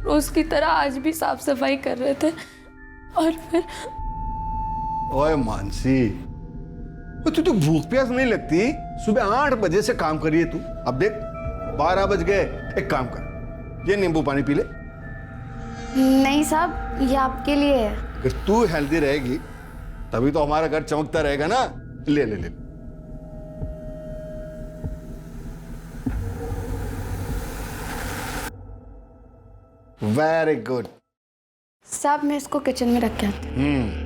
रोज की तरह आज भी साफ सफाई कर रहे थे। और फिर ओए मानसी, तुझे भूख प्यास नहीं लगती? सुबह 8 बजे से काम करिए तू, अब देख 12 बज गए। एक काम कर, ये नींबू पानी पी ले। नहीं साहब, ये आपके लिए है। अगर तू हेल्दी रहेगी तभी तो हमारा घर चमकता रहेगा ना। ले ले ले। Very good. साहब मैं इसको किचन में रख के आती हूँ।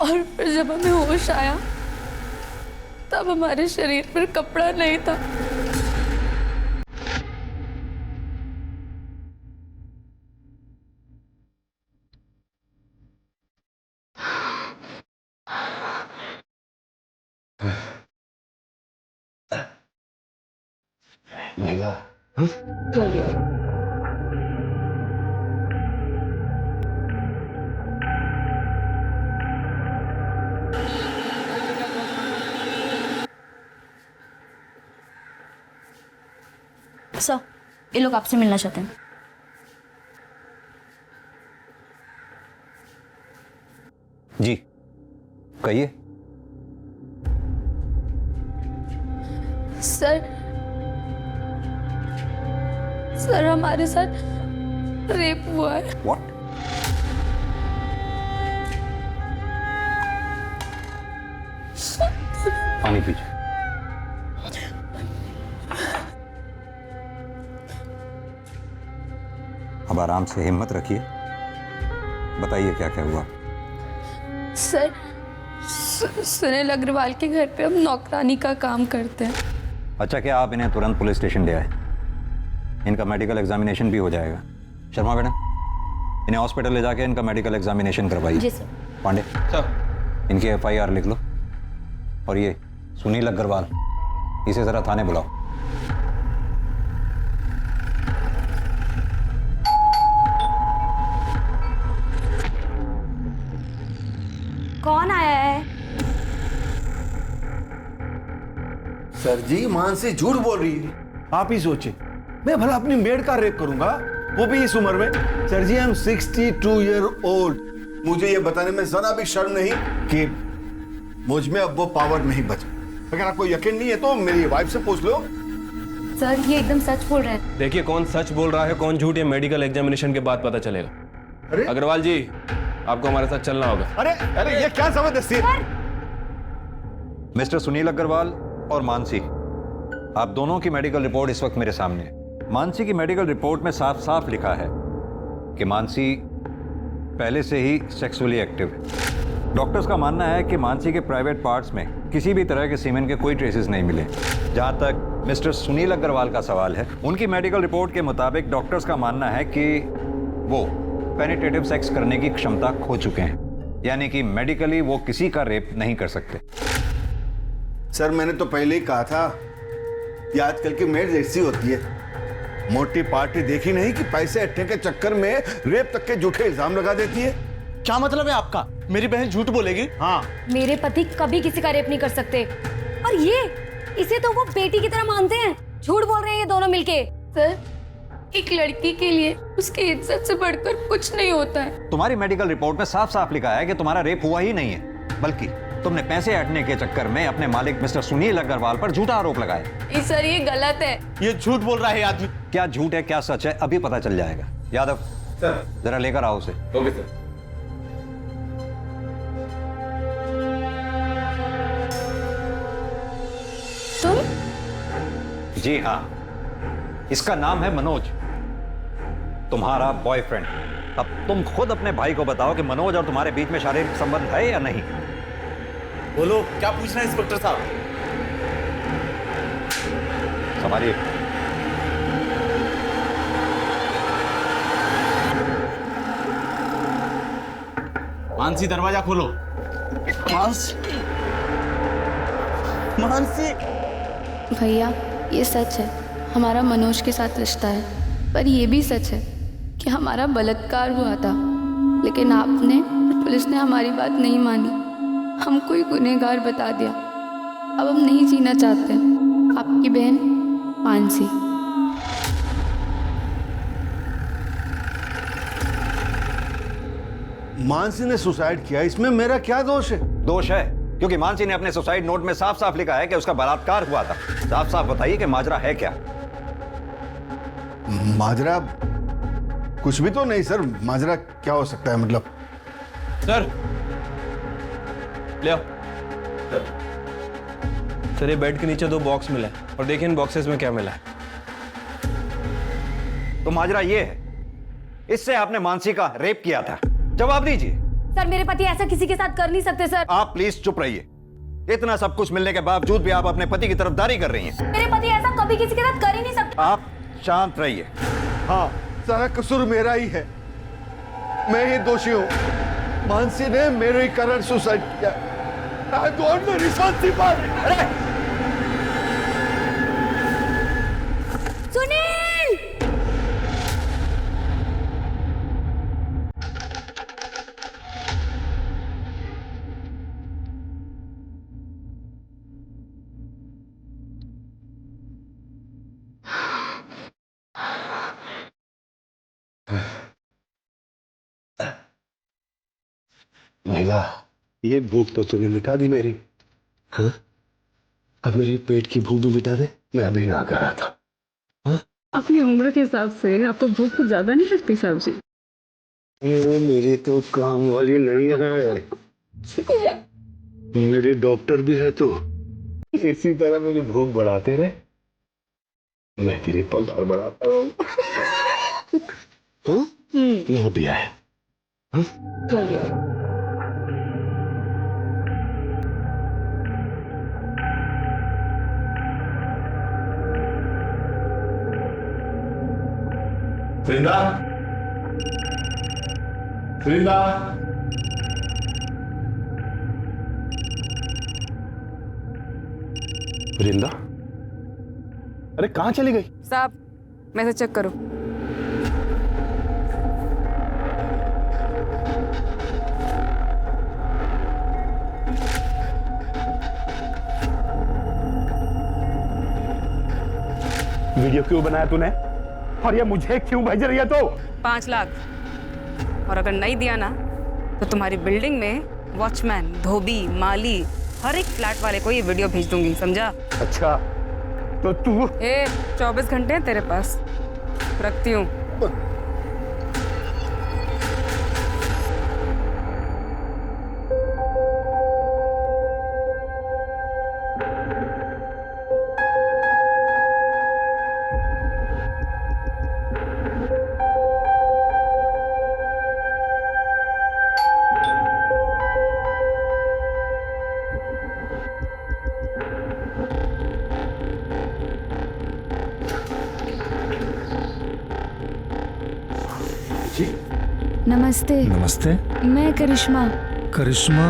और फिर जब हमें होश आया तब हमारे शरीर पर कपड़ा नहीं था। सर, ये लोग आपसे मिलना चाहते हैं। जी कहिए। सर हमारे साथ रेप हुआ है। व्हाट? पानी पीजिए। अब आराम से हिम्मत रखिए, बताइए क्या क्या हुआ। सर सुनील अग्रवाल के घर पे हम नौकरानी का काम करते हैं। अच्छा, क्या आप इन्हें तुरंत पुलिस स्टेशन ले आए? इनका मेडिकल एग्जामिनेशन भी हो जाएगा। शर्मा मैडम, इन्हें हॉस्पिटल ले जाके इनका मेडिकल एग्जामिनेशन करवाइए। जी सर। पांडे सर, इनकी FIR लिख लो। और ये सुनील अग्रवाल, इसे जरा थाने बुलाओ। कौन आया है? सर जी, मानसी झूठ बोल रही है। आप ही सोचे, मैं भला अपनी मेड का रेप करूंगा, वो भी इस उम्र में? Sir ji, I am 62 year old. मुझे ये बताने में जरा भी शर्म नहीं कि मुझ में अब वो पावर नहीं बचा। अगर आपको यकीन नहीं है तो मेरी वाइफ से पूछ लो। सर ये एकदम सच बोल रहे हैं। देखिए, कौन सच बोल रहा है कौन झूठ, ये मेडिकल एग्जामिनेशन के बाद पता चलेगा। अरे अग्रवाल जी, आपको हमारे साथ चलना होगा। अरे अरे, ये क्या जबरदस्ती है? मिस्टर सुनील अग्रवाल और मानसी, आप दोनों की मेडिकल रिपोर्ट इस वक्त मेरे सामने है। मानसी की मेडिकल रिपोर्ट में साफ साफ लिखा है कि मानसी पहले से ही सेक्सुअली एक्टिव है। डॉक्टर्स का मानना है कि मानसी के प्राइवेट पार्ट्स में किसी भी तरह के सीमेन के कोई ट्रेसेस नहीं मिले। जहां तक मिस्टर सुनील अग्रवाल का सवाल है, उनकी मेडिकल रिपोर्ट के मुताबिक डॉक्टर्स का मानना है कि वो पेनिट्रेटिव सेक्स करने की क्षमता खो चुके हैं, यानी कि मेडिकली वो किसी का रेप नहीं कर सकते। सर, मैंने तो पहले ही कहा था, ये आजकल की मेड ऐसी होती है, मोटी पार्टी देखी नहीं कि पैसे अट्ठे के चक्कर में रेप तक के झूठे इल्जाम लगा देती है। क्या मतलब है आपका? मेरी बहन झूठ बोलेगी? हाँ, मेरे पति कभी किसी का रेप नहीं कर सकते। और ये, इसे तो वो बेटी की तरह मानते हैं। झूठ बोल रहे हैं ये दोनों मिलके। सर, एक लड़की के लिए उसकी इज्जत से बढ़कर कुछ नहीं होता है। तुम्हारी मेडिकल रिपोर्ट में साफ साफ लिखा है कि तुम्हारा रेप हुआ ही नहीं है, बल्कि तुमने पैसे हटने के चक्कर में अपने मालिक मिस्टर सुनील अग्रवाल पर झूठा आरोप लगाया। सर ये गलत है। ये झूठ बोल रहा है आदमी। क्या झूठ है क्या सच है अभी पता चल जाएगा। यादव सर, जरा लेकर आओ उसे। Okay sir. तुम? जी हाँ, इसका नाम है मनोज, तुम्हारा बॉयफ्रेंड। अब तुम खुद अपने भाई को बताओ कि मनोज और तुम्हारे बीच में शारीरिक संबंध है या नहीं। बोलो, क्या पूछना है इंस्पेक्टर साहब? संभालिए। मानसी, दरवाजा खोलो। मानसी, मानसी। भैया ये सच है, हमारा मनोज के साथ रिश्ता है, पर ये भी सच है कि हमारा बलात्कार हुआ था, लेकिन आपने और पुलिस ने हमारी बात नहीं मानी, हमको ही गुनहगार बता दिया। अब हम नहीं जीना चाहते। आपकी बहन मानसी। मानसी ने सुसाइड किया, इसमें मेरा क्या दोष है? दोष है क्योंकि मानसी ने अपने सुसाइड नोट में साफ साफ लिखा है कि उसका बलात्कार हुआ था। साफ साफ बताइए कि माजरा है क्या? माजरा कुछ भी तो नहीं सर। माजरा क्या हो सकता है मतलब? सर ले आओ। सर ये बेड के नीचे 2 बॉक्स मिला है और देखिए इन बॉक्सेस में क्या मिला है। तो माजरा ये है, इससे आपने मानसी का रेप किया था। जवाब दीजिए। सर मेरे पति ऐसा किसी के साथ कर नहीं सकते सर। आप प्लीज चुप रहिए। इतना सब कुछ मिलने के बावजूद भी आप अपने पति की तरफदारी कर रही हैं। मेरे पति ऐसा कभी किसी के साथ कर ही नहीं सकते। आप शांत रहिए। हाँ, सारा कसूर मेरा ही है, मैं ही दोषी हूँ। मानसी ने मेरे कारण सुसाइड किया। I want the responsibility. अरे सुनील! महिला, ये भूख तो तूने मिटा दी मेरी। हाँ? अब मेरी पेट की भूख भी मिटा दे। मैं अभी ना कर रहा था। हाँ? अपनी उम्र के हिसाब से आपको भूख कुछ ज्यादा नहीं लगती साहब जी? ये मेरी तो काम वाली नहीं है, मेरी डॉक्टर भी है। तो इसी तरह मेरी भूख बढ़ाते रहे, मैं तेरी पगार बढ़ाता हूँ। हाँ? यहाँ भी आया। हाँ? वृंदा, वृंदा, वृंदा, अरे कहाँ चली गई? साहब मैसेज चेक करो। वीडियो क्यों बनाया तूने? और ये मुझे क्यों भेज रही है तू? 5 लाख, और अगर नहीं दिया ना तो तुम्हारी बिल्डिंग में वॉचमैन, धोबी, माली, हर एक फ्लैट वाले को ये वीडियो भेज दूंगी, समझा? अच्छा, तो तू 24 घंटे हैं तेरे पास, रखती हूँ। नमस्ते। नमस्ते। मैं करिश्मा। करिश्मा?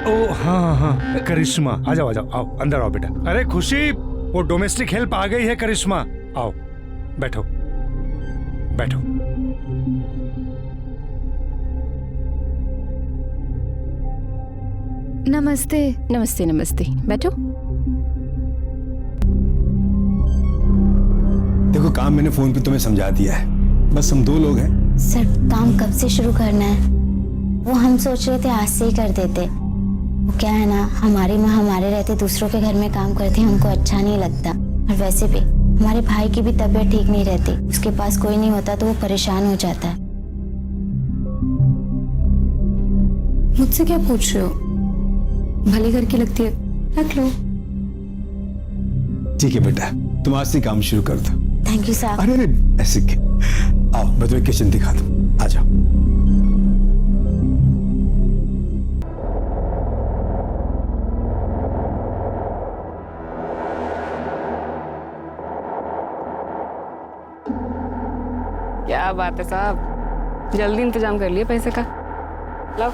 ओ हाँ हाँ करिश्मा, आ जाओ आओ, अंदर आओ बेटा। अरे खुशी, वो डोमेस्टिक हेल्प आ गई है करिश्मा। आओ बैठो बैठो। नमस्ते। नमस्ते नमस्ते, बैठो। देखो काम मैंने फोन पे तुम्हें समझा दिया है, बस हम 2 लोग हैं। सर काम कब से शुरू करना है? वो हम सोच रहे थे आज से ही कर देते। वो क्या है ना, हमारी माँ हमारे रहते दूसरों के घर में काम करती, हमको अच्छा नहीं लगता। और वैसे भी हमारे भाई की भी तबीयत ठीक नहीं रहती, उसके पास कोई नहीं होता तो वो परेशान हो जाता है। मुझसे क्या पूछ रहे हो? भले घर की लगती है, रख लो। ठीक है बेटा, तुम आज से काम शुरू कर दो। थैंक यू साहब। अरे ऐसे आओ, मैं तुम्हें किचन दिखा दूं, आ जाओ। क्या क्या बात है साहब, जल्दी इंतजाम कर लिए पैसे का। लो।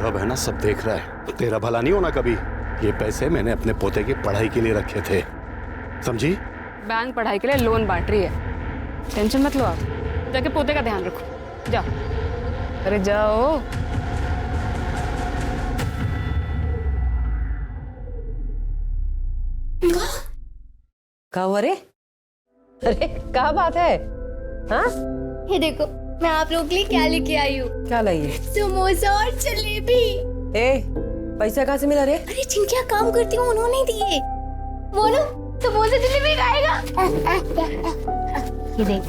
रब है ना, सब देख रहा है, तेरा भला नहीं होना कभी। ये पैसे मैंने अपने पोते की पढ़ाई के लिए रखे थे, समझी? बैंक पढ़ाई के लिए लोन बांट रही है, टेंशन मत लो आप, जाके पोते का ध्यान रखो, जाओ। अरे जाओ। क्या हुआ रे? अरे क्या बात है? हाँ? ये देखो मैं आप लोगों के लिए क्या लेके आई हूँ। क्या लाई है? समोसा और जलेबी। ए, पैसा कहाँ से मिला रे? अरे जिनके काम करती हूँ उन्होंने दिए। वो ना समोसा जलेबी खाएगा। ये देख।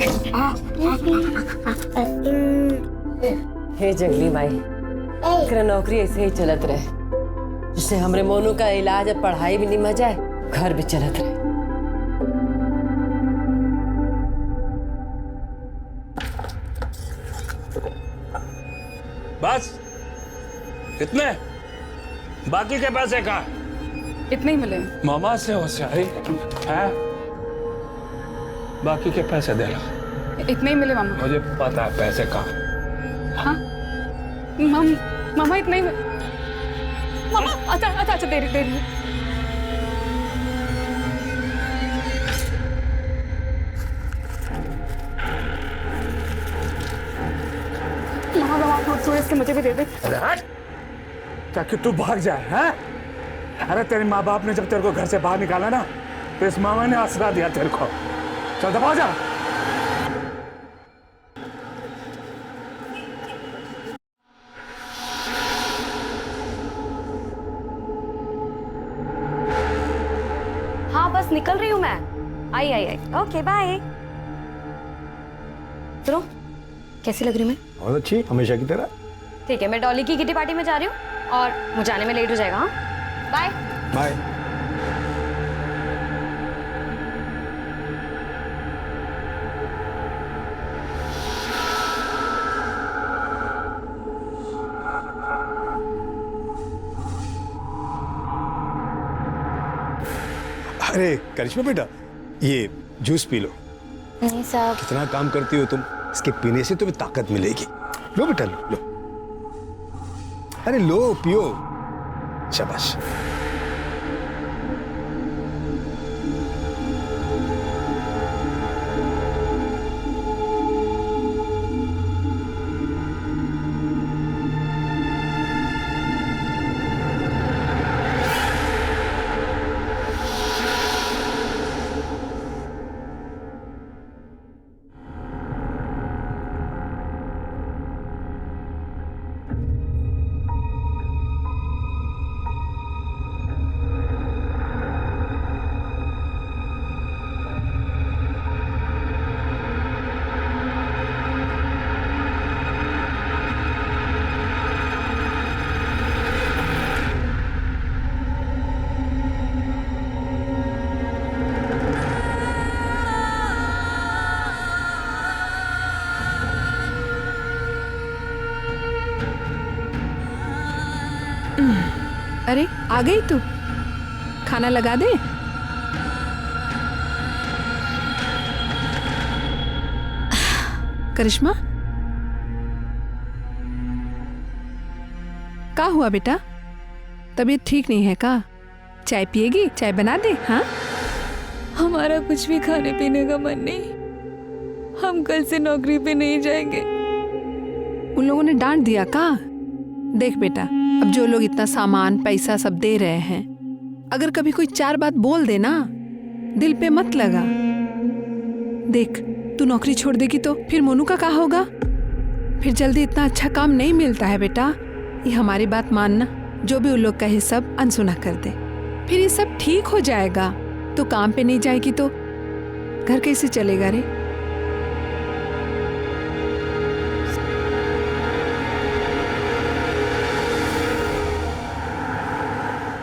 हे जंगली माई, तेरा नौकरी ऐसे ही चलत रहे, जिससे हमरे मोनू का इलाज और पढ़ाई भी निमह जाए, घर भी चलत रहे। बस इतने, बाकी के पैसे कहाँ? इतने ही मिले। मामा से होशियारी है, बाकी के पैसे दे लो। इतने ही मिले मामा। मुझे पता है पैसे कहाँ। हाँ मामा इतने ही मामा। अच्छा दे रही। मामा इसके मुझे भी दे दे। अरे हट, ताकि तू भाग जाए। हैं? अरे तेरे माँ बाप ने जब तेरे को घर से बाहर निकाला ना, तो इस मामा ने आसरा दिया तेरे को। चल दबा जा। हाँ बस निकल रही हूँ मैं। आई। Okay bye. सुनो, कैसी लग रही मैं? बहुत अच्छी, हमेशा की तरह। ठीक है, मैं डॉली की किटी पार्टी में जा रही हूँ और मुझे आने में लेट हो जाएगा। हाँ बाय बाय। अरे करिश्मा बेटा, ये जूस पी लो। नहीं साहब। कितना काम करती हो तुम, इसके पीने से तुम्हें ताकत मिलेगी। लो बेटा लो। अरे लो, पियो। शाबाश। अरे आ गई तू, खाना लगा दे। करिश्मा, क्या हुआ बेटा? तबीयत ठीक नहीं है का? चाय पिएगी? चाय बना दे। हाँ, हमारा कुछ भी खाने पीने का मन नहीं, हम कल से नौकरी पे नहीं जाएंगे। उन लोगों ने डांट दिया का? देख बेटा, अब जो लोग इतना सामान पैसा सब दे रहे हैं, अगर कभी कोई चार बात बोल दे ना, दिल पे मत लगा। देख, तू नौकरी छोड़ देगी तो फिर मोनू का क्या होगा? फिर जल्दी इतना अच्छा काम नहीं मिलता है बेटा। ये हमारी बात मानना, जो भी उन लोग कहे सब अनसुना कर दे, फिर ये सब ठीक हो जाएगा। तो काम पे नहीं जाएगी तो घर कैसे चलेगा रे?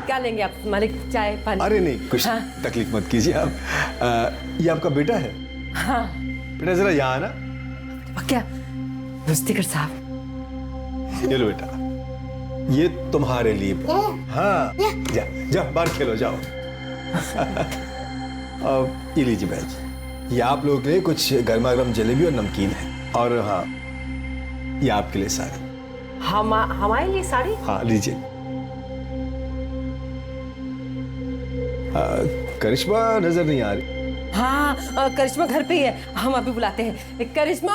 क्या लेंगे आप मालिक? चाय पानी? अरे नहीं, कुछ तकलीफ मत कीजिए आप। ये आपका बेटा है? हाँ। बेटा जरा यहाँ आना। क्या रुस्तिकर साहब? ये लो बेटा, ये तुम्हारे लिए। हाँ, जा बाहर खेलो, जाओ। ये लीजिए बहन जी, ये आप लोगों के लिए कुछ गर्मा गर्म जलेबी और नमकीन है। और हाँ, ये आपके लिए साड़ी। हमारे लिए साड़ी? हाँ लीजिए। करिश्मा नजर नहीं आ रही। हाँ करिश्मा घर पे ही है, हम अभी बुलाते हैं। करिश्मा।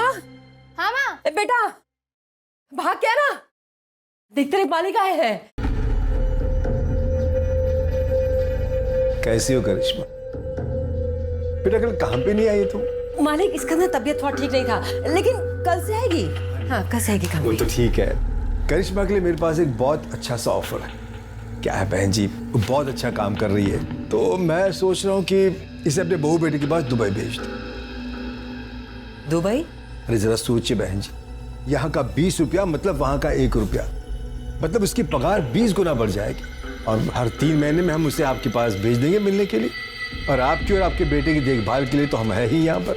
हाँ माँ। बेटा भाग क्या ना, देख तेरे मालिक आए हैं। कैसी हो करिश्मा? बेटा कल काम पे नहीं आई तुम? मालिक इसका ना तबीयत थोड़ा ठीक नहीं था, लेकिन कल से आएगी। हाँ कल से आएगी काम पे। वो तो ठीक है। करिश्मा के लिए मेरे पास एक बहुत अच्छा सा ऑफर है। क्या है बहन जी, वो बहुत अच्छा काम कर रही है, तो मैं सोच रहा हूँ कि इसे अपने बहू बेटे के पास दुबई भेज दूं। दुबई? अरे जरा सोचिए बहन जी, यहाँ का 20 रुपया मतलब वहाँ का 1 रुपया, मतलब उसकी पगार 20 गुना बढ़ जाएगी। और हर 3 महीने में हम उसे आपके पास भेज देंगे मिलने के लिए, और आपकी और आपके बेटे की देखभाल के लिए तो हम है ही यहाँ पर।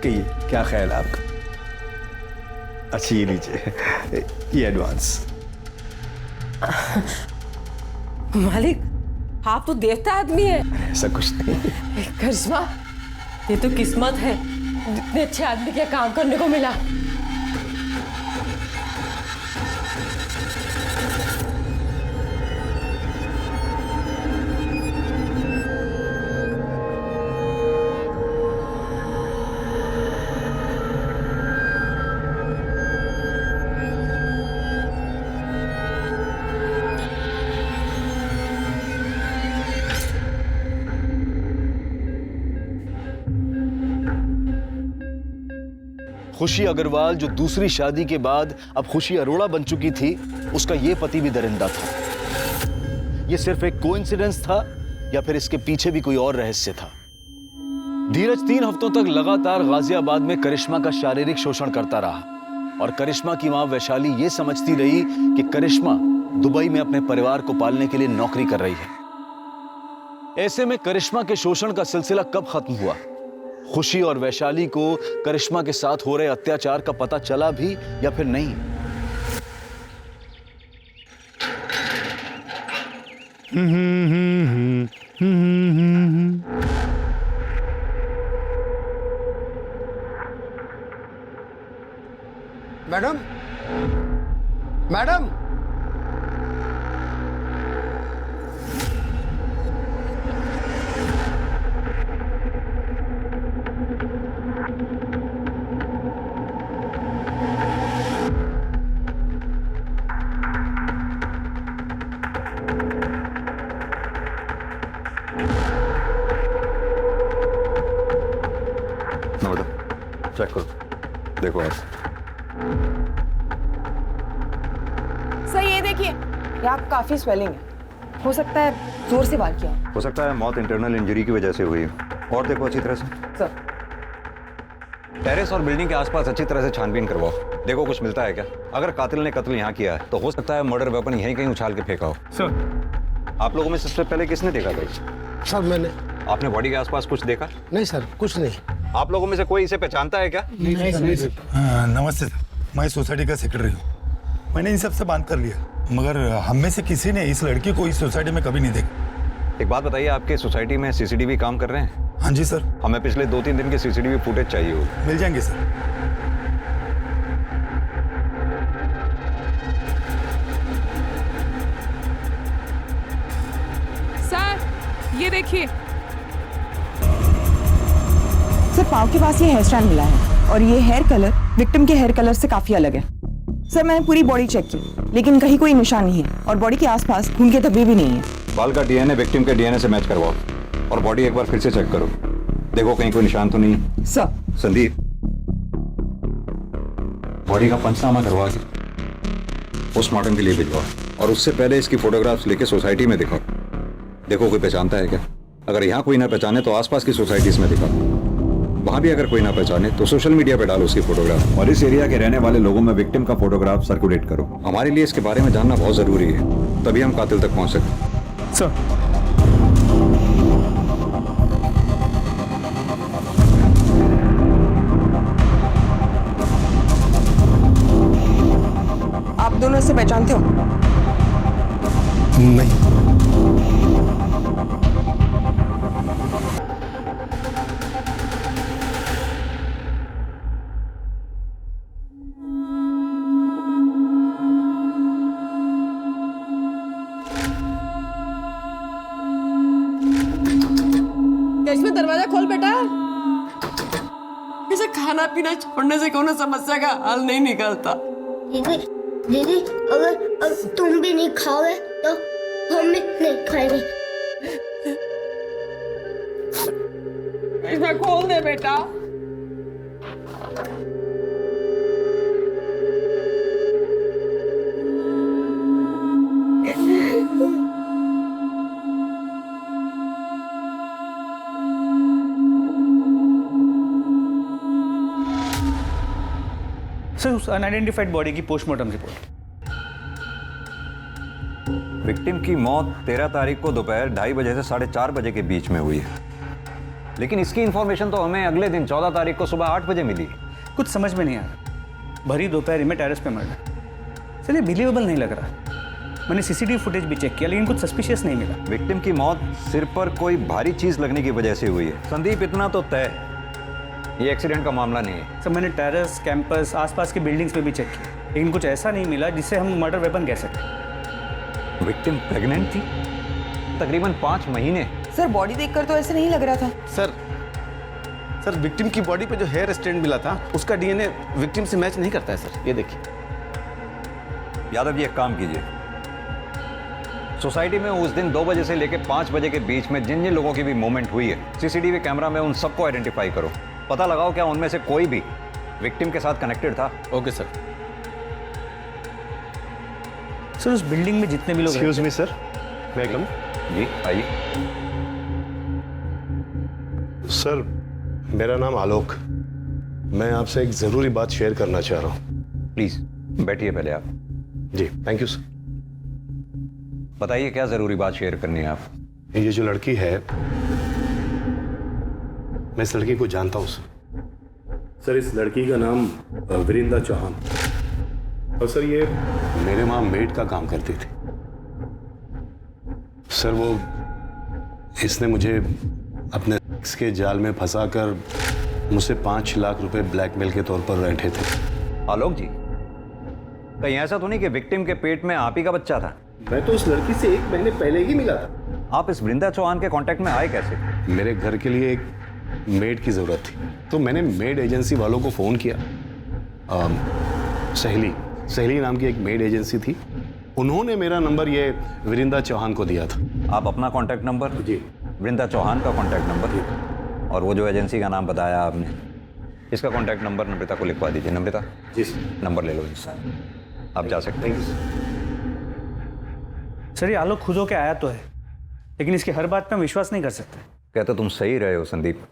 कहिए क्या ख्याल है आपका? अच्छा ये लीजिए, ये एडवांस। मालिक आप तो देवता आदमी है। ऐसा कुछ नहीं। करिश्मा ये तो किस्मत है, इतने अच्छे आदमी के काम करने को मिला। खुशी अग्रवाल जो दूसरी शादी के बाद अब खुशी अरोड़ा बन चुकी थी, उसका ये पति भी दरिंदा था। ये सिर्फ एक कोइंसिडेंस था या फिर इसके पीछे भी कोई और रहस्य था? धीरज 3 हफ्तों तक लगातार गाजियाबाद में करिश्मा का शारीरिक शोषण करता रहा और करिश्मा की मां वैशाली ये समझती रही कि करिश्मा दुबई में अपने परिवार को पालने के लिए नौकरी कर रही है। ऐसे में करिश्मा के शोषण का सिलसिला कब खत्म हुआ? खुशी और वैशाली को करिश्मा के साथ हो रहे अत्याचार का पता चला भी या फिर नहीं? मैडम, मैडम, चेक करो, देखो आप। सर ये देखिए, यहाँ काफी स्वेलिंग है, हो सकता है जोर से वार किया। हो सकता है मौत इंटरनल इंजरी की वजह से हुई। और देखो अच्छी तरह से। सर टेरेस और बिल्डिंग के आसपास अच्छी तरह से छानबीन करवाओ, देखो कुछ मिलता है क्या। अगर कातिल ने कत्ल यहाँ किया है तो हो सकता है मर्डर वेपन यहीं कहीं उछाल के फेंका हो। सर आप लोगों में सबसे पहले किसने देखा था? सर मैंने। आपने बॉडी के आसपास कुछ देखा? नहीं सर, कुछ नहीं। आप लोगों में से कोई इसे पहचानता है क्या? नहीं सर। नमस्ते सर, मैं सोसाइटी का सेक्रेटरी हूँ। मैंने इन सब से बात कर लिया, मगर हम में से किसी ने इस लड़की को इस सोसाइटी में कभी नहीं देखा। एक बात बताइए, आपके सोसाइटी में सीसीटीवी काम कर रहे हैं? हाँ जी सर। हमें पिछले 2-3 दिन के सीसीटीवी फुटेज चाहिए होगी। मिल जाएंगे सर। सर ये देखिए, सर पाँव के पास ये हेयर स्टाइल मिला है और ये हेयर कलर विक्टिम के हेयर कलर से काफी अलग है। सर मैंने पूरी बॉडी चेक की, लेकिन कहीं कोई निशान नहीं है और बॉडी के आसपास खून के धब्बे भी नहीं है। बाल का डीएनए विक्टिम के डीएनए से मैच करवाओ और बॉडी एक बार फिर से चेक करो, देखो कहीं कोई निशान तो नहीं। सर। संदीप, बॉडी का पंचनामा करवा के पोस्टमार्टम के लिए भिजवाओ और उससे पहले इसकी फोटोग्राफ्स लेके सोसाइटी में दिखाओ, देखो कोई पहचानता है क्या। अगर यहाँ कोई ना पहचाने तो आसपास की सोसाइटीज में दिखाओ, वहां भी अगर कोई ना पहचाने तो सोशल मीडिया पे डालो उसकी फोटोग्राफ और इस एरिया के रहने वाले लोगों में विक्टिम का फोटोग्राफ सर्कुलेट करो। हमारे लिए इसके बारे में जानना बहुत जरूरी है, तभी हम कातिल तक पहुंच सकें। सर आप दोनों इसे पहचानते हो? नहीं। करिश्मा दरवाजा खोल बेटा। ऐसे खाना पीना छोड़ने से कोनो समस्या का हल नहीं निकलता। दीदी दीदी अगर तुम भी नहीं खाओगे तो हम भी नहीं खाएंगे। करिश्मा खोल दे बेटा। सर उस अनआइडेंटिफाइड बॉडी की पोस्टमार्टम रिपोर्ट। विक्टिम की मौत 13 तारीख को दोपहर 2:30 बजे से 4:30 बजे के बीच में हुई है, लेकिन इसकी इंफॉर्मेशन तो हमें अगले दिन 14 तारीख को सुबह 8 बजे मिली। कुछ समझ में नहीं आ रहा, भरी दोपहर में टेरेस पे मर्डर। सर ये बिलीवेबल नहीं लग रहा। मैंने सीसीटीवी फुटेज भी चेक किया लेकिन कुछ सस्पिशियस नहीं मिला। विक्टिम की मौत सिर पर कोई भारी चीज लगने की वजह से हुई है। संदीप, इतना तो तय ये एक्सीडेंट का मामला नहीं है। सर मैंने टेरेस, कैंपस, आसपास के बिल्डिंग्स में भी चेक किया लेकिन कुछ ऐसा नहीं मिला जिससे हम मर्डर वेपन कह सकें। विक्टिम प्रेग्नेंट थी, तकरीबन 5 महीने। सर बॉडी देखकर तो ऐसे नहीं लग रहा था। सर विक्टिम की बॉडी पे जो हेयर स्ट्रैंड मिला था उसका डीएनए विक्टिम से मैच नहीं करता है सर। ये देखिए। यादव जी एक काम कीजिए, सोसाइटी में उस दिन 2 बजे से लेकर 5 बजे के बीच में जिन जिन लोगों की भी मूवमेंट हुई है सीसीटीवी कैमरा में उन सबको आइडेंटिफाई करो। पता लगाओ क्या उनमें से कोई भी विक्टिम के साथ कनेक्टेड था। Okay sir. सर उस बिल्डिंग में जितने भी लोग एक्सक्यूज मी सर, मैं कम। जी आइए। सर मेरा नाम आलोक, मैं आपसे एक जरूरी बात शेयर करना चाह रहा हूँ। प्लीज बैठिए पहले आप। जी थैंक यू सर। बताइए क्या जरूरी बात शेयर करनी है आप। ये जो लड़की है, मैं इस लड़की को जानता हूँ सर। इस लड़की का नाम वृंदा चौहान, और सर ये मेरे वहां मेड का काम करती थी। सर वो इसने मुझे अपने सेक्स के जाल में फंसाकर मुझसे 5 लाख रुपए ब्लैकमेल के तौर पर रैंठे थे। आलोक जी, कहीं ऐसा तो नहीं कि विक्टिम के पेट में आप ही का बच्चा था? मैं तो उस लड़की से 1 महीने पहले ही मिला था। आप इस वृंदा चौहान के कांटेक्ट में आए कैसे? मेरे घर के लिए एक मेड की जरूरत थी तो मैंने मेड एजेंसी वालों को फोन किया। सहेली नाम की एक मेड एजेंसी थी, उन्होंने मेरा नंबर ये वृंदा चौहान को दिया था। आप अपना कांटेक्ट नंबर? जी। वृंदा चौहान का कांटेक्ट नंबर? और वो जो एजेंसी का नाम बताया आपने, इसका कांटेक्ट नंबर नम्रता को लिखवा दीजिए। नम्रता जी नंबर ले लो इसका, आप जा सकते हैं। सर ये आलोक खुद होके आया तो है लेकिन इसकी हर बात पे हम विश्वास नहीं कर सकते। कहते तुम सही रहे हो संदीप।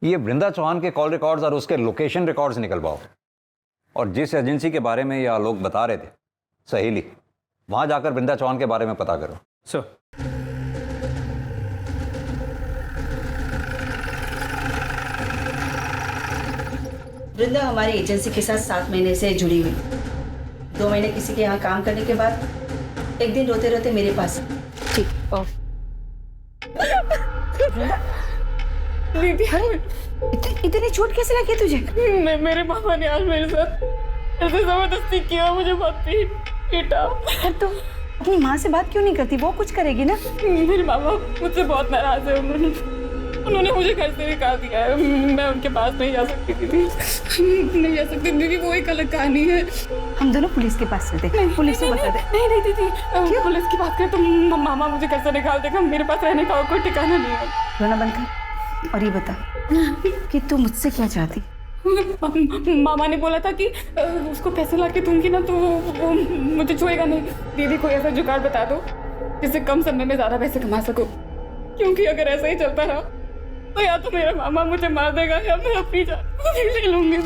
ये वृंदा चौहान के कॉल रिकॉर्ड्स और उसके लोकेशन रिकॉर्ड्स निकलवाओ, और जिस एजेंसी के बारे में ये आलोक बता रहे थे, सहेली, वहां जाकर वृंदा चौहान के बारे में पता करो। सर वृंदा हमारी एजेंसी के साथ 7 महीने से जुड़ी हुई। 2 महीने किसी के यहाँ काम करने के बाद एक दिन रोते रोते मेरे पास। ठीक। दीदी इतनी चोट कैसे लगी तुझे? मेरे मामा ने आज मेरे साथ ऐसे जबरदस्ती किया, मुझे बहुत पीटा। तो अपनी माँ से बात क्यों नहीं करती? वो कुछ करेगी ना। मेरे मामा मुझसे बहुत नाराज है। उन्होंने मुझे घर से निकाल दिया है। मैं उनके पास नहीं जा सकती दीदी, नहीं जा सकती दीदी। वो एक अलग कहानी है। हम दोनों पुलिस के पास चलते हैं, पुलिस को बता दे। नहीं दीदी, पुलिस की बात करें तो मामा मुझे घर से निकाल देगा। मेरे पास रहने का कोई ठिकाना नहीं है। रोना बंद कर और ये बता कि तू मुझसे क्या चाहती? मामा ने बोला था कि उसको पैसे ला के दूंगी ना तो वो मुझे छुएगा नहीं। दीदी कोई ऐसा जुगाड़ बता दो जिससे कम समय में ज्यादा पैसे कमा सको, क्योंकि अगर ऐसा ही चलता रहा तो या तो मेरा मामा मुझे मार देगा या मैं अपनी जान ले लूंगी।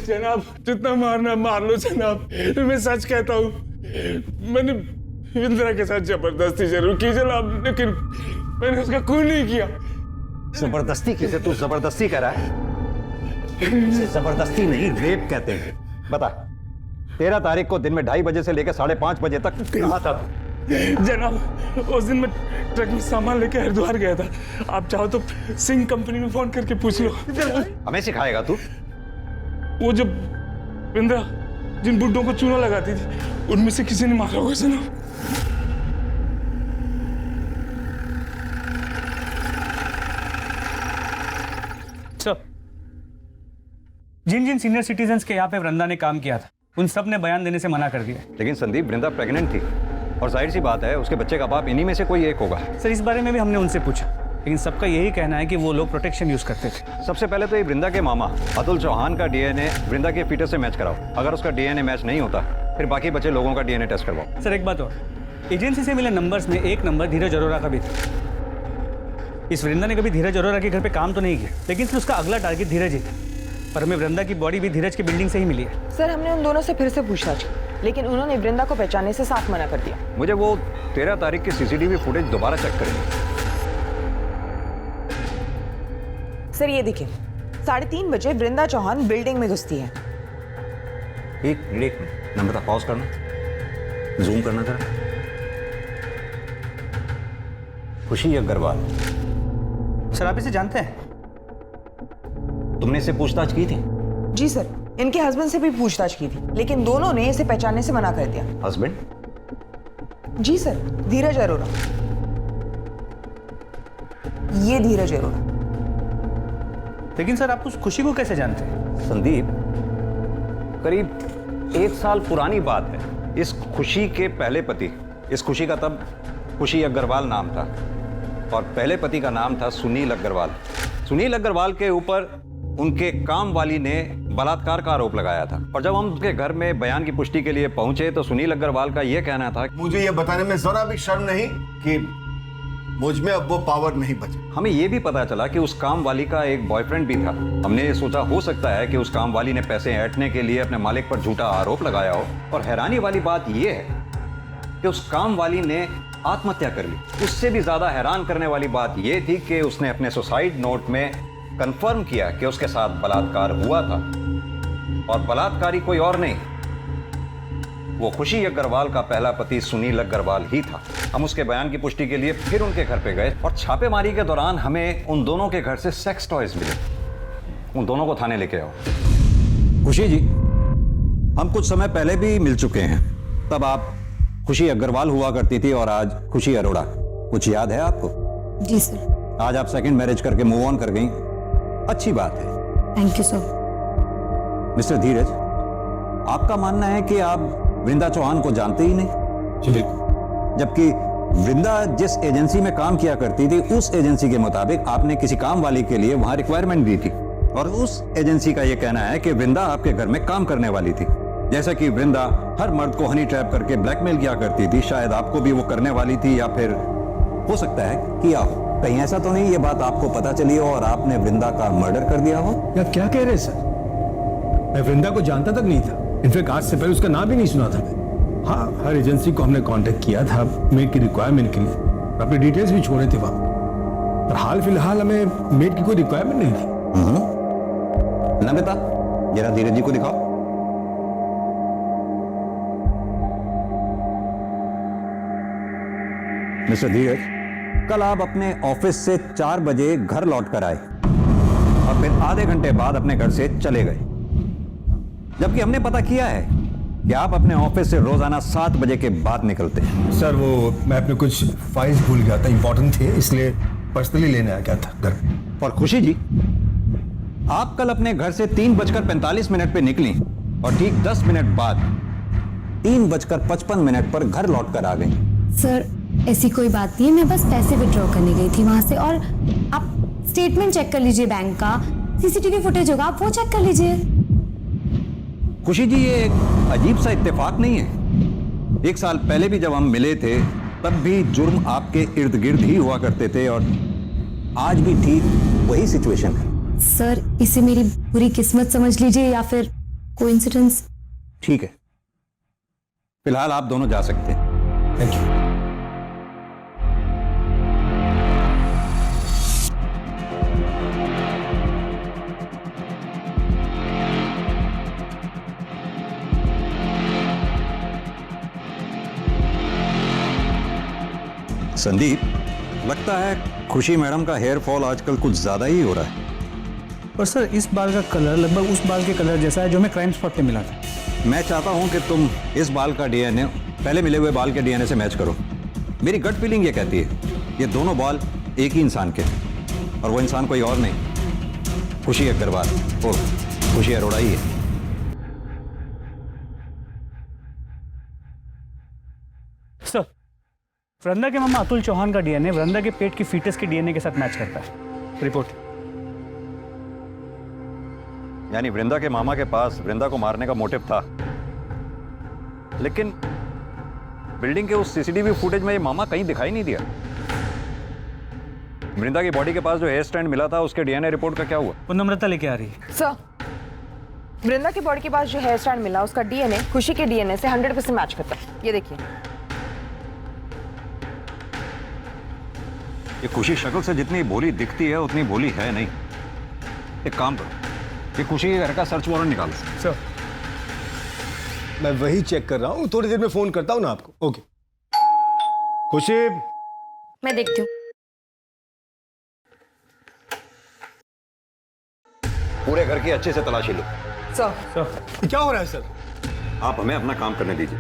जनाब जितना मारना मार लो जनाब, मैं सच कहता हूँ। मैंने इंदिरा के साथ जबरदस्ती जरूर की जनाब, लेकिन मैंने उसका कोई नहीं किया। जबरदस्ती किसे? तू जबरदस्ती कर रहा है? इसे जबरदस्ती नहीं, रेप कहते हैं। बता, 13 तारीख को दिन में 2:30 बजे से लेकर 5:30 बजे तक कहाँ था? जनाब उस दिन मैं ट्रक में सामान लेके हरिद्वार गया था। आप चाहो तो सिंह कंपनी में फोन करके पूछ लो। हमें सिखाएगा तू? वो जब इंदिरा जिन बुड्ढों को चूना लगाती थी उनमें से किसी ने मारा होगा जनाब। जिन जिन सीनियर सिटीजन्स के यहाँ पे वृंदा ने काम किया था उन सब ने बयान देने से मना कर दिया। लेकिन संदीप, वृंदा प्रेग्नेंट थी और जाहिर सी बात है उसके बच्चे का बाप इन्हीं में से कोई एक होगा। सर इस बारे में भी हमने उनसे पूछा, लेकिन सबका यही कहना है कि वो लोग प्रोटेक्शन यूज करते थे। सबसे पहले तो ये वृंदा के मामा अतुल चौहान का डीएनए वृंदा के फीटस से मैच कराओ। अगर उसका डीएनए मैच नहीं होता फिर बाकी बचे लोगों का डीएनए टेस्ट करवाओ। सर एक बात और, एजेंसी से मिले नंबर्स में एक नंबर धीरज अरोरा का भी था। इस वृंदा ने कभी धीरज अरोरा के घर पे काम तो नहीं किया, लेकिन फिर उसका अगला टारगेट धीरज ही था। पर हमें वृंदा की बॉडी भी धीरज की बिल्डिंग से ही मिली है। सर हमने उन दोनों से फिर से पूछताछ की, लेकिन उन्होंने वृंदा को पहचानने से साफ मना कर दिया। मुझे वो 13 तारीख की सीसीटीवी फुटेज दोबारा चेक करेंगे। सर ये देखिए, 3:30 बजे वृंदा चौहान बिल्डिंग में घुसती है। एक मिनट नम्रता, पॉज करना, जूम करना जरा। खुशी अग्रवाल। सर आप इसे जानते हैं? तुमने इससे पूछताछ की थी? जी सर, इनके हस्बैंड से भी पूछताछ की थी, लेकिन दोनों ने इसे पहचानने से मना कर दिया। हस्बैंड? जी सर, धीरज अरोरा। ये धीरज अरोरा। लेकिन सर आप उस खुशी को कैसे जानते हैं? संदीप, करीब 1 साल पुरानी बात है। इस खुशी के पहले पति, इस खुशी का तब खुशी अग्रवाल नाम था और पहले पति का नाम था सुनील अग्रवाल। सुनील अग्रवाल के ऊपर उनके काम वाली ने बलात्कार का आरोप लगाया था और जब हम उनके घर में बयान की पुष्टि के लिए पहुंचे तो सुनील अग्रवाल का यह कहना था, मुझे यह बताने में जरा भी शर्म नहीं कि मुझ में अब वो पावर नहीं बचे। हमें यह भी पता चला कि उस काम वाली का एक बॉयफ्रेंड भी था। हमने ये सोचा हो सकता है कि उस काम वाली ने पैसे ऐंठने के लिए अपने मालिक पर झूठा आरोप लगाया हो। और हैरानी वाली बात यह है कि उस काम वाली ने आत्महत्या कर ली। उससे भी ज्यादा हैरान करने वाली बात यह थी कि उसने अपने सुसाइड नोट में कंफर्म किया कि उसके साथ बलात्कार हुआ था और बलात्कारी कोई और नहीं, वो खुशी अग्रवाल का पहला पति सुनील अग्रवाल ही था। हम उसके बयान की पुष्टि के लिए फिर उनके घर पे गए और छापेमारी के दौरान हमें उन दोनों के घर से सेक्स टॉयज मिले। उन दोनों को थाने लेके आओ। खुशी जी, हम कुछ समय पहले भी मिल चुके हैं। तब आप खुशी अग्रवाल हुआ करती थी और आज खुशी अरोड़ा। कुछ याद है आपको? जी सर। आज आप सेकंड मैरिज करके मूव ऑन कर गई, अच्छी बात है। Thank you sir. मिस्टर धीरज, आपका मानना है कि आप वृंदा चौहान को जानते ही नहीं, जबकि वृंदा जिस एजेंसी में काम किया करती थी उस एजेंसी के मुताबिक आपने किसी काम वाली के लिए वहां रिक्वायरमेंट दी थी और उस एजेंसी का यह कहना है कि वृंदा आपके घर में काम करने वाली थी। जैसा कि वृंदा हर मर्द को हनी ट्रैप करके ब्लैकमेल किया करती थी, शायद आपको भी वो करने वाली थी या फिर हो सकता है किया हो। कहीं ऐसा तो नहीं ये बात आपको पता चली हो और आपने वृंदा का मर्डर कर दिया हो? या क्या कह रहे सर? मैं वृंदा को जानता तक नहीं था। इनफैक्ट आज से पहले उसका नाम भी नहीं सुना था। हाँ, हर एजेंसी को हमने कांटेक्ट किया था मेड की रिक्वायरमेंट के लिए, अपने डिटेल्स भी छोड़े थे वहां, पर हाल फिलहाल हमें मेड की कोई रिक्वायरमेंट नहीं थी। नमिता, जरा धीरज जी को दिखाओ। मिस्टर धीरज, कल आप अपने ऑफिस से 4 बजे घर लौट कर आए और फिर आधे घंटे बाद अपने घर से चले गए, जबकि हमने पता किया है कि आप अपने ऑफिस से रोजाना 7 बजे के बाद निकलते हैं। सर वो मैं अपने कुछ फाइल्स भूल गया था, इंपॉर्टेंट थे, इसलिए पर्सनली लेने आ गया था घर। और खुशी जी, आप कल अपने घर से 3:45 पे निकली और ठीक 10 मिनट बाद 3:55 पर घर लौट कर आ गई। सर ऐसी कोई बात नहीं है, मैं बस पैसे विड्रॉ करने गई थी वहां से। और आप स्टेटमेंट चेक कर लीजिए बैंक का, सीसीटीवी फुटेज होगा, आप वो चेक कर लीजिए। खुशी जी, ये एक अजीब सा इत्तेफाक नहीं है? 1 साल पहले भी जब हम मिले थे तब भी जुर्म आपके इर्द गिर्द ही हुआ करते थे और आज भी ठीक वही सिचुएशन है। सर इसे मेरी बुरी किस्मत समझ लीजिए या फिर कोइंसिडेंस। ठीक है, फिलहाल आप दोनों जा सकते हैं। Thank you. संदीप, लगता है खुशी मैडम का हेयर फॉल आजकल कुछ ज्यादा ही हो रहा है। और सर इस बाल का कलर लगभग उस बाल के कलर जैसा है जो हमें क्राइम स्पॉट पे मिला था। मैं चाहता हूं कि तुम इस बाल का डीएनए पहले मिले हुए बाल के डीएनए से मैच करो। मेरी गट फीलिंग ये कहती है ये दोनों बाल एक ही इंसान के और वो इंसान कोई और नहीं, खुशी अग्रवाल और खुशी अरोड़ा ही है। सर, वृंदा के मामा अतुल चौहान का डीएनए वृंदा के पेट की फीटस के डीएनए के साथ मैच करता है। रिपोर्ट। यानी वृंदा के मामा के पास वृंदा को मारने का मोटिव था, लेकिन बिल्डिंग के उस सीसीटीवी फुटेज में ये मामा कहीं दिखाई नहीं दिया। वृंदा की बॉडी के पास जो हेयर स्टैंड मिला था उसके डीएनए रिपोर्ट का क्या हुआ? वो नम्रता लेके आ रही है। सर, वृंदा की बॉडी के पास जो हेयर स्टैंड मिला उसका डीएनए खुशी के डीएनए से 100% मैच करता है। ये देखिए। ये खुशी शक्ल से जितनी भोली दिखती है उतनी भोली है नहीं। एक काम करो, ये खुशी के घर का सर्च वारंट निकालो। सर, मैं वही चेक कर रहा हूँ, थोड़ी देर में फोन करता हूँ ना आपको। ओके। खुशी, मैं देखती हूँ। पूरे घर की अच्छे से तलाशी लो। सर, क्या हो रहा है सर? आप हमें अपना काम करने दीजिए।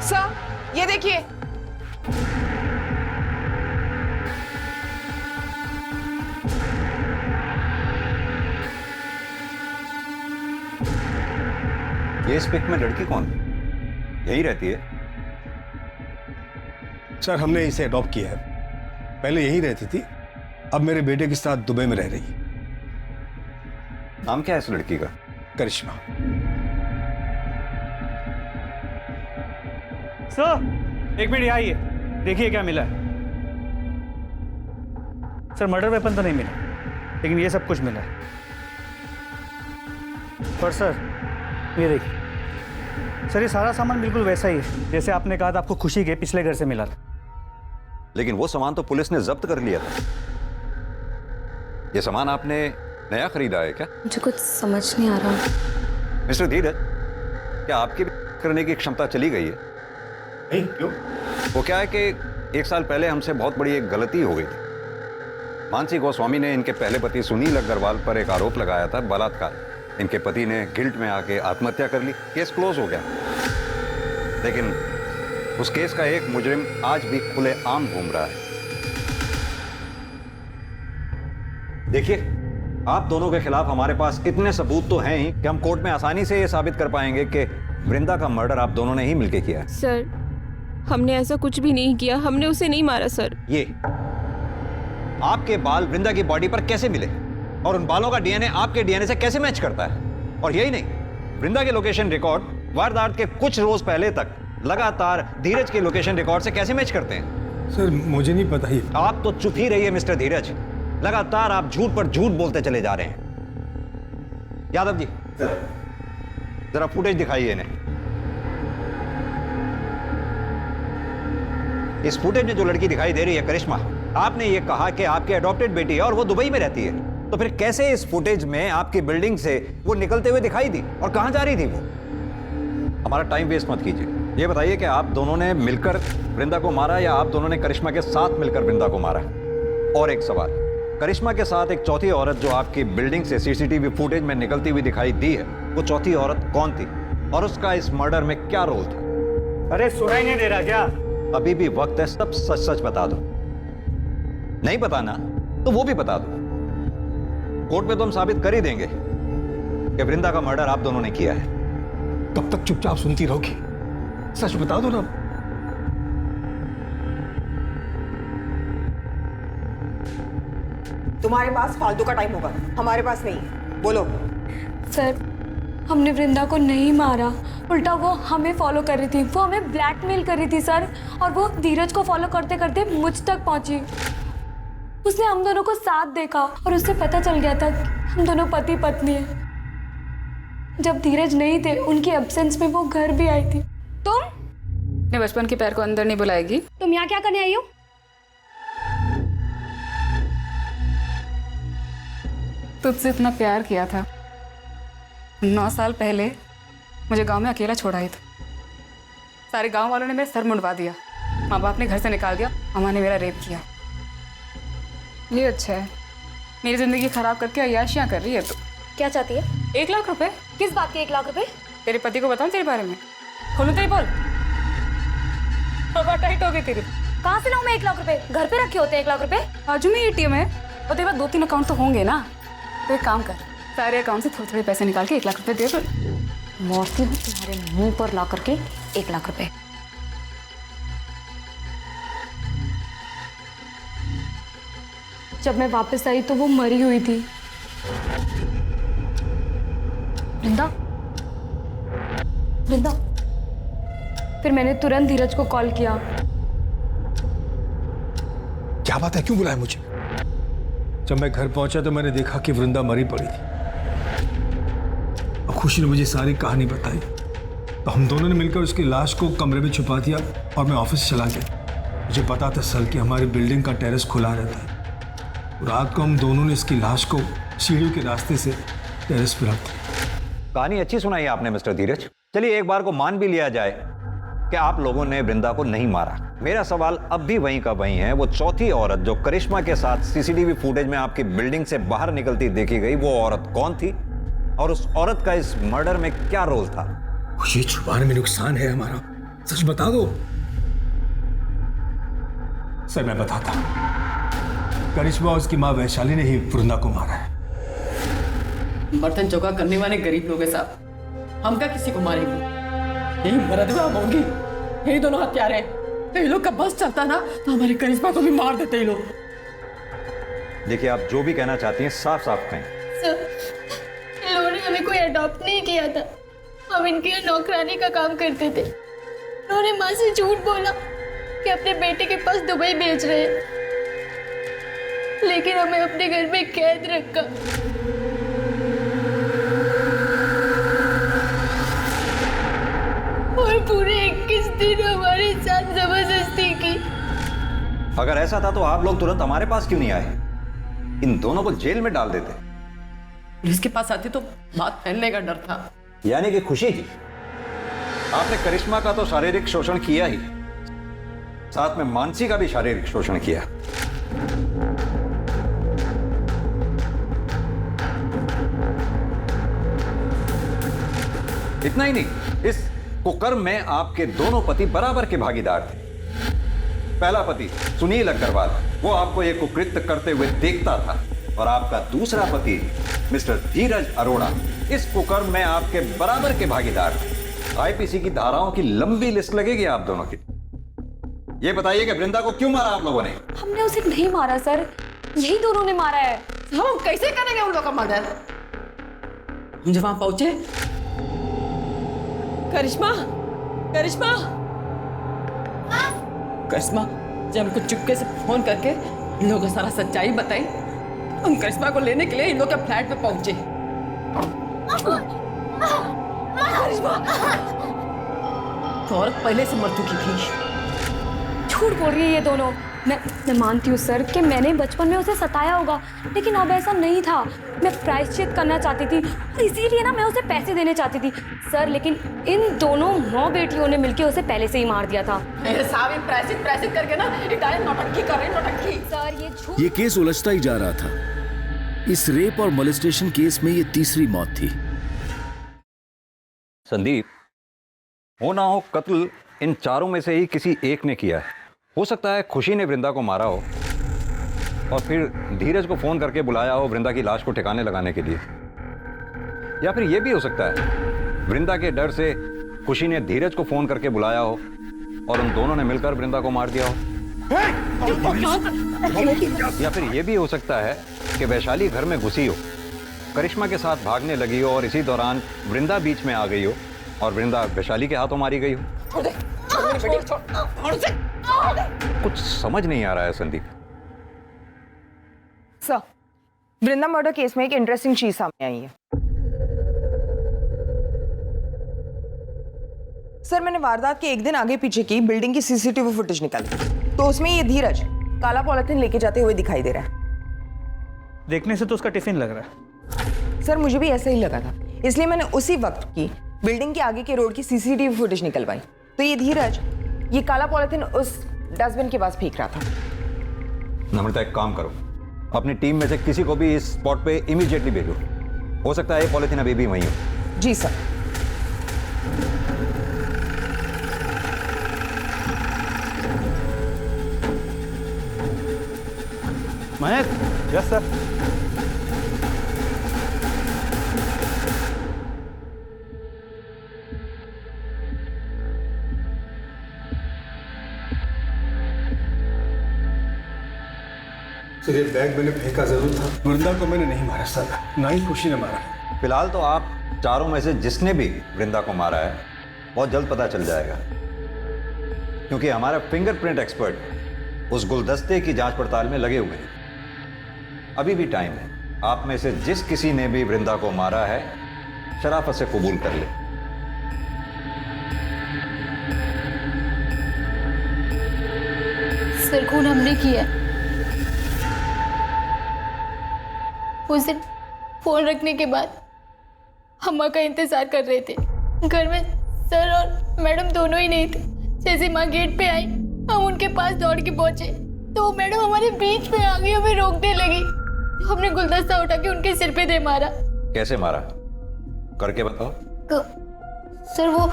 सर, ये देखिए। ये इस पिक में लड़की कौन है? यही रहती है? सर, हमने इसे अडॉप्ट किया है। पहले यही रहती थी, अब मेरे बेटे के साथ दुबई में रह रही है। नाम क्या है इस लड़की का? करिश्मा। सर, एक मिनट आइए, देखिए क्या मिला है। सर, मर्डर वेपन तो नहीं मिला, लेकिन ये सब कुछ मिला है। और सर, ये देखिए सर, ये सारा सामान बिल्कुल वैसा ही है जैसे आपने कहा था आपको खुशी के पिछले घर से मिला था। लेकिन वो सामान तो पुलिस ने जब्त कर लिया था। ये सामान आपने नया खरीदा है क्या? मुझे कुछ समझ नहीं आ रहा। मिस्टर धीरज, क्या आपकी भी करने की क्षमता चली गई है? नहीं, क्यों? वो क्या है कि 1 साल पहले हमसे बहुत बड़ी एक गलती हो गई थी। मानसी गोस्वामी ने इनके पहले पति सुनील अग्रवाल पर एक आरोप लगाया था, बलात्कार। इनके पति ने गिल्ट में आके आत्महत्या कर ली। केस क्लोज हो गया, लेकिन उस केस का एक मुजरिम आज भी खुले आम घूम रहा है। देखिए, आप दोनों के खिलाफ हमारे पास इतने सबूत तो हैं ही कि हम कोर्ट में आसानी से यह साबित कर पाएंगे कि वृंदा का मर्डर आप दोनों ने ही मिलकर किया है। सर, हमने ऐसा कुछ भी नहीं किया, हमने उसे नहीं मारा सर। ये आपके बाल वृंदा की बॉडी पर कैसे मिले और उन बालों का डीएनए आपके डीएनए से कैसे मैच करता है? और यही नहीं, वृंदा के लोकेशन रिकॉर्ड वारदात के कुछ रोज पहले तक लगातार धीरज के लोकेशन रिकॉर्ड से कैसे मैच करते हैं? सर, मुझे नहीं पता ही। आप तो चुप ही रहिए मिस्टर धीरज। लगातार आप झूठ पर झूठ बोलते चले जा रहे हैं। यादव जी, जरा फुटेज दिखाइए इन्हें। इस फुटेज में जो लड़की दिखाई दे रही है करिश्मा, आपने ये कहा कि आपकी अडॉप्टेड बेटी है और वो दुबई में रहती है। तो फिर कैसे इस फुटेज में आपकी बिल्डिंग से वो निकलते हुए दिखाई दी और कहां जा रही थी वो? हमारा टाइम वेस्ट मत कीजिए। ये बताइए कि आप दोनों ने मिलकर वृंदा को मारा या आप दोनों ने करिश्मा के साथ मिलकर वृंदा को मारा? और एक सवाल, करिश्मा के साथ एक चौथी औरत जो आपकी बिल्डिंग से सीसीटीवी फुटेज में निकलती हुई दिखाई दी है, वो चौथी औरत कौन थी और उसका इस मर्डर में क्या रोल था? अरे सुनाई नहीं दे रहा क्या? अभी भी वक्त है, सब सच सच बता दो। नहीं बताना तो वो भी बता दो। कोर्ट में तो हम साबित कर ही देंगे कि वृंदा का मर्डर आप दोनों ने किया है। कब तक चुपचाप सुनती रहोगी? सच बता दो ना। तुम्हारे पास फालतू का टाइम होगा, हमारे पास नहीं है। बोलो। सर, हमने वृंदा को नहीं मारा, उल्टा वो हमें फॉलो कर रही थी, वो हमें ब्लैकमेल कर रही थी सर। और वो धीरज को फॉलो करते करते मुझ तक पहुंची। उसने हम दोनों को साथ देखा और उससे पता चल गया था कि हम दोनों पति पत्नी हैं। जब धीरज नहीं थे, उनकी एब्सेंस में वो घर भी आई थी। तुम अपने बचपन के पैर को अंदर नहीं बुलाएगी? तुम यहाँ क्या करने आई हो? तुझसे इतना प्यार किया था, 9 साल पहले मुझे गांव में अकेला छोड़ा ही था। सारे गांव वालों ने मेरा सर मुंडवा दिया, माँ बाप ने घर से निकाल दिया, अम्मा ने मेरा रेप किया। ये अच्छा है, मेरी जिंदगी खराब करके अय्याशियाँ कर रही है। तो क्या चाहती है? 1 लाख रुपए। किस बात के 1 लाख रुपए? तेरे पति को बताऊं तेरे बारे में? खोलो तो ही बोल। हवा टाइट हो गई तेरी। कहाँ से लाऊं मैं 1 लाख रुपए? घर पे रखे होते हैं 1 लाख रुपए। बाजू में एटीएम है और तेरे पास 2-3 अकाउंट तो होंगे ना। तो एक काम कर, सारे अकाउंट से थोड़े थोड़े पैसे निकाल के 1 लाख रुपए दे दो। मौसी हूँ तुम्हारे मुंह पर ला करके 1 लाख रुपए। जब मैं वापस आई तो वो मरी हुई थी। वृंदा, वृंदा। फिर मैंने तुरंत धीरज को कॉल किया। क्या बात है, क्यों बुलाया मुझे? जब मैं घर पहुंचा तो मैंने देखा कि वृंदा मरी पड़ी थी। और खुशी ने मुझे सारी कहानी बताई। तो हम दोनों ने मिलकर उसकी लाश को कमरे में छुपा दिया और मैं ऑफिस चला गया। मुझे पता था सर कि हमारी बिल्डिंग का टेरेस खुला रहता है। रात को हम दोनों ने इसकी लाश को सीढ़ियों के रास्ते से टेरेस पर रख दिया। कहानी अच्छी सुनाई आपने मिस्टर धीरज। चलिए एक बार को मान भी लिया जाए कि आप लोगों ने वृंदा को नहीं मारा। मेरा सवाल अब भी वहीं का वहीं है। वो चौथी औरत जो करिश्मा के साथ सीसीटीवी फुटेज में आपकी बिल्डिंग से बाहर निकलती देखी गई, वो औरत कौन थी और उस औरत का इस मर्डर में क्या रोल था? ये छुपाने में नुकसान है हमारा, सच बता दो। सर मैं बताता हूं, करिश्मा और उसकी मां वैशाली ने ही वृंदा को मारा है। बर्तन चौका करने वाले गरीब लोग हैं साहब, हम क्या किसी को मारेंगे? यही मरदवा होंगी, यही दोनों हत्यारे हैं। तो ये लोग का बस चलता ना तो हमारी करिश्मा को भी मार देते ये लोग। देखिए आप जो भी कहना चाहती हैं साफ साफ कहें। सर, इन लोगों ने हमें कोई अडॉप्ट नहीं किया था। हम इनके यहाँ नौकरानी का काम करते थे। उन्होंने माँ से झूठ बोला कि अपने बेटे के पास दुबई भेज रहे हैं, लेकिन हमें अपने घर में कैद रखा। और पूरे 21 दिन हमारे साथ जबरदस्ती की। अगर ऐसा था तो आप लोग तुरंत हमारे पास क्यों नहीं आए? इन दोनों को जेल में डाल देते। पुलिस के पास आती तो बात फैलने का डर था। यानी कि खुशी जी, आपने करिश्मा का तो शारीरिक शोषण किया ही, साथ में मानसी का भी शारीरिक शोषण किया। इतना ही नहीं, इस कुकर्म में आपके दोनों पति बराबर के भागीदार थे। पहला पति सुनील अग्रवाल, वो आपको ये कुकृत्य करते हुए देखता था, और आपका दूसरा पति मिस्टर धीरज अरोड़ा इस कुकर्म में आपके बराबर के भागीदार थे। आईपीसी की धाराओं की लंबी लिस्ट लगेगी आप दोनों की। ये बताइए कि वृंदा को क्यों मारा आप लोगों ने? हमने उसे नहीं मारा सर, यही दोनों ने मारा है। हम कैसे करेंगे उन लोगों का मर्डर? हम जब वहां पहुंचे, करिश्मा, करिश्मा, करिश्मा, जब हमको चुपके से फोन करके इन लोगों को सारा सच्चाई बताई, हम करिश्मा को लेने के लिए इन लोग के फ्लैट पे पहुंचे। करिश्मा तो औरत पहले से मर चुकी थी। झूठ बोल रही है ये दोनों। मैं मानती हूँ सर कि मैंने बचपन में उसे सताया होगा, लेकिन अब ऐसा नहीं था। मैं प्रायश्चित करना चाहती थी और इसीलिए ना मैं उसे पैसे देने चाहती थी सर, लेकिन इन दोनों माँ बेटियों ने मिलकर उसे पहले से ही मार दिया था। साहब प्रायश्चित करके ना इटालियन नौटंकी कर रहे, नौटंकी। सर ये झूठ। ये केस उलझता ही जा रहा था। इस रेप और मोलेस्टेशन केस में ये तीसरी मौत थी। संदीप, हो ना हो कत्ल इन चारों में से ही किसी एक ने किया है। हो सकता है खुशी ने वृंदा को मारा हो और फिर धीरज को फोन करके बुलाया हो वृंदा की लाश को ठिकाने लगाने के लिए, या फिर यह भी हो सकता है वृंदा के डर से खुशी ने धीरज को फोन करके बुलाया हो और उन दोनों ने मिलकर वृंदा को मार दिया हो। या फिर यह भी हो सकता है कि वैशाली घर में घुसी हो, करिश्मा के साथ भागने लगी हो और इसी दौरान वृंदा बीच में आ गई हो और वृंदा वैशाली के हाथों मारी गई हो। कुछ समझ नहीं आ रहा है संदीप। सर, वृंदा मर्डर केस में एक इंटरेस्टिंग चीज सामने आई है। सर, मैंने वारदात के एक दिन आगे पीछे की बिल्डिंग की सीसीटीवी फुटेज निकाली, तो उसमें ये धीरज काला पॉलिथीन लेके जाते हुए दिखाई दे रहा है। देखने से तो उसका टिफिन लग रहा है। सर, मुझे भी ऐसा ही लगा था, इसलिए मैंने उसी वक्त की बिल्डिंग के आगे के रोड की सीसीटीवी फुटेज निकलवाई। तो ये धीरज ये काला पॉलिथीन उस डस्टबिन के पास फेंक रहा था। नम्रता, एक काम करो, अपनी टीम में से किसी को भी इस स्पॉट पे इमीडिएटली भेजो। हो सकता है ये पॉलिथीन अभी भी वहीं हो। जी sir. Mahesh. Yes sir. Sir ये बैग मैंने फेंका जरूर था, वृंदा को मैंने नहीं मारा सर, ना ही खुशी ने मारा। फिलहाल तो आप चारों में से जिसने भी वृंदा को मारा है बहुत जल्द पता चल जाएगा, क्योंकि हमारा फिंगरप्रिंट एक्सपर्ट उस गुलदस्ते की जांच पड़ताल में लगे हुए हैं। अभी भी टाइम है, आप में से जिस किसी ने भी वृंदा को मारा है शराफत से कबूल कर ले। सर खून हमने किया है। उस दिन फोन रखने के बाद अम्मा का इंतजार कर रहे थे। घर में सर और मैडम दोनों ही नहीं थे। जैसे माँ गेट पे आई हम उनके पास दौड़ के पहुंचे तो मैडम हमारे बीच में आ गई, हमें रोकने लगी। तो हमने गुलदस्ता उठा के उनके सिर पे दे मारा। कैसे मारा करके बताओ। सर वो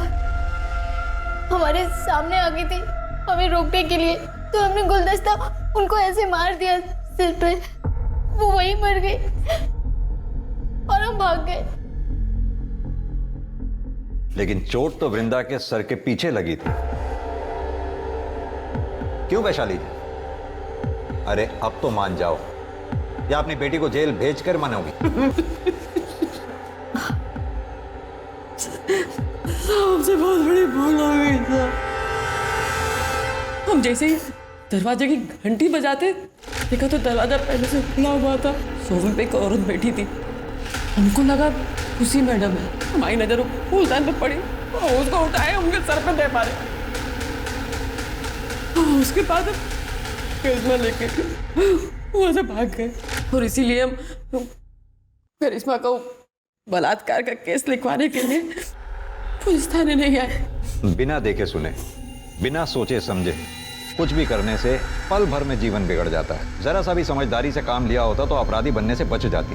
हमारे सामने आ गई थी हमें रोकने के लिए, तो हमने गुलदस्ता उनको ऐसे मार दिया सिर पे, वो वहीं मर गई और हम भाग गए। लेकिन चोट तो वृंदा के सर के पीछे लगी थी। क्यों वैशाली जी? अरे अब तो मान जाओ, या अपनी बेटी को जेल भेजकर मानोगी? हमसे बहुत बड़ी भूल हो गई था। हम जैसे ही दरवाजे की घंटी बजाते देखा तो दरवाजा पहले से खुला हुआ था। सोफे पे एक औरत बैठी थी, हमको लगा खुशी मैडम है। हमारी नजर फूलदान पे पड़ी और उसको उठाए उनके सर पे दे मारे। उसके बाद करिश्मा लेके वहां से भाग गए और इसीलिए हम करिश्मा को बलात्कार का केस लिखवाने के लिए पुलिस थाने नहीं आए। बिना देखे सुने, बिना सोचे समझे कुछ भी करने से पल भर में जीवन बिगड़ जाता है। जरा सा भी समझदारी से काम लिया होता तो अपराधी बनने से बच जाती।